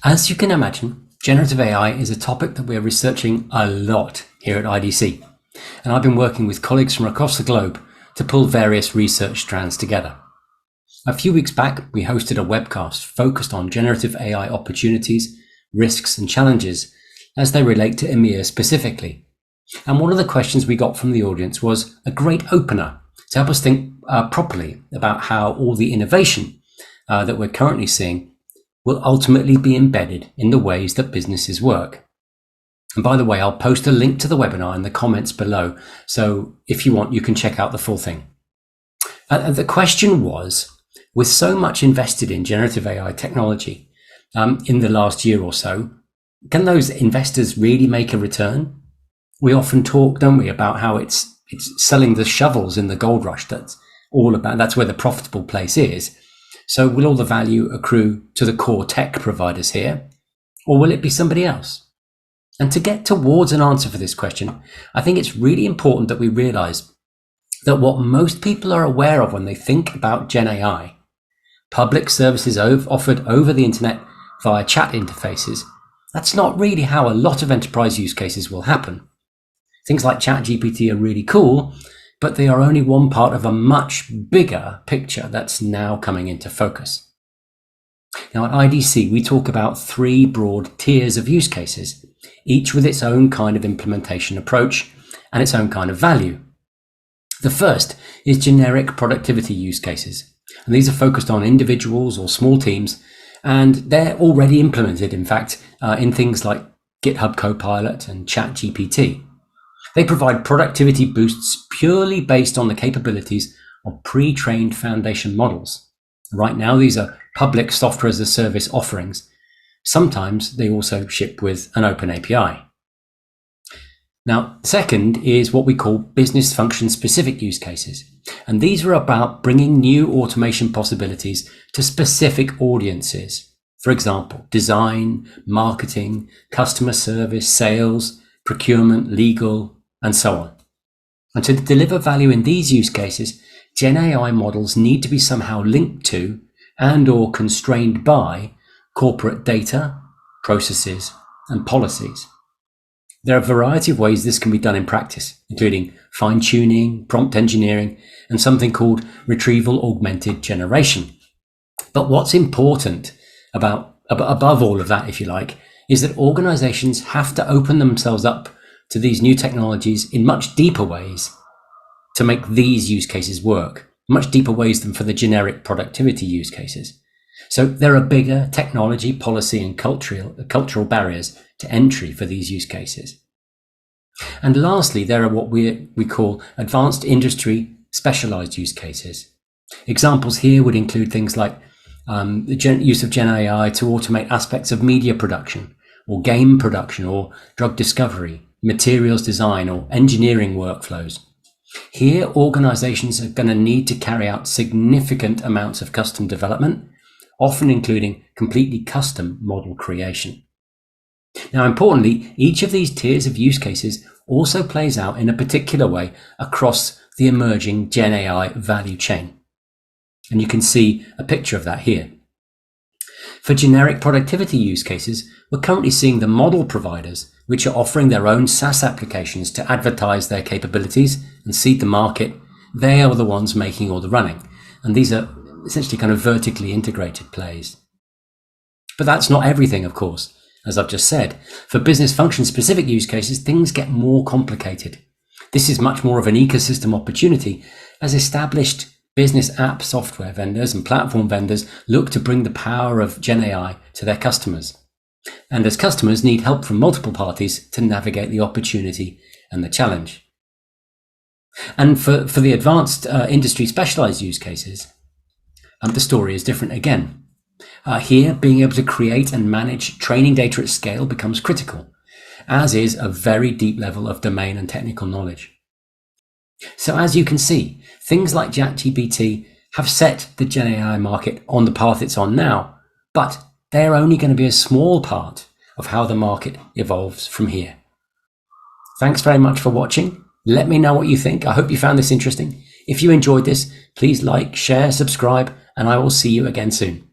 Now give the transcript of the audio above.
As you can imagine, generative AI is a topic that we're researching a lot here at IDC, and I've been working with colleagues from across the globe to pull various research strands together. A few weeks back, we hosted a webcast focused on generative AI opportunities, risks and challenges as they relate to EMEA specifically. And one of the questions we got from the audience was a great opener to help us think properly about how all the innovation that we're currently seeing will ultimately be embedded in the ways that businesses work. And by the way, I'll post a link to the webinar in the comments below, so if you want, you can check out the full thing. The question was, with so much invested in generative AI technology in the last year or so, can those investors really make a return? We often talk, don't we, about how it's selling the shovels in the gold rush. That's where the profitable place is. So will all the value accrue to the core tech providers here, or will it be somebody else? And to get towards an answer for this question, I think it's really important that we realize that what most people are aware of when they think about GenAI, public services offered over the internet via chat interfaces, that's not really how a lot of enterprise use cases will happen. Things like ChatGPT are really cool, but they are only one part of a much bigger picture that's now coming into focus. Now at IDC, we talk about three broad tiers of use cases, each with its own kind of implementation approach and its own kind of value. The first is generic productivity use cases, and these are focused on individuals or small teams, and they're already implemented, in fact, in things like GitHub Copilot and ChatGPT. They provide productivity boosts purely based on the capabilities of pre-trained foundation models. Right now, these are public software as a service offerings. Sometimes they also ship with an open API. Now, second is what we call business function specific use cases. And these are about bringing new automation possibilities to specific audiences. For example, design, marketing, customer service, sales, procurement, legal, and so on. And to deliver value in these use cases, GenAI models need to be somehow linked to and or constrained by corporate data, processes, and policies. There are a variety of ways this can be done in practice, including fine-tuning, prompt engineering, and something called retrieval augmented generation. But what's important above all of that, if you like, is that organizations have to open themselves up to these new technologies in much deeper ways to make these use cases work, much deeper ways than for the generic productivity use cases. So there are bigger technology, policy, and cultural barriers to entry for these use cases. And lastly, there are what we call advanced industry specialized use cases. Examples here would include things like the use of GenAI to automate aspects of media production, or game production, or drug discovery, materials design, or engineering workflows. Here, organizations are going to need to carry out significant amounts of custom development, often including completely custom model creation. Now, importantly, each of these tiers of use cases also plays out in a particular way across the emerging GenAI value chain. And you can see a picture of that here. For generic productivity use cases, we're currently seeing the model providers, which are offering their own SaaS applications to advertise their capabilities and seed the market. They are the ones making all the running. And these are essentially kind of vertically integrated plays. But that's not everything, of course. As I've just said, for business function specific use cases, things get more complicated. This is much more of an ecosystem opportunity as established business app software vendors and platform vendors look to bring the power of GenAI to their customers. And as customers need help from multiple parties to navigate the opportunity and the challenge. And for the advanced industry specialized use cases, the story is different again. Here, being able to create and manage training data at scale becomes critical, as is a very deep level of domain and technical knowledge. So as you can see, things like ChatGPT have set the GenAI market on the path it's on now, but they're only going to be a small part of how the market evolves from here. Thanks very much for watching. Let me know what you think. I hope you found this interesting. If you enjoyed this, please like, share, subscribe, and I will see you again soon.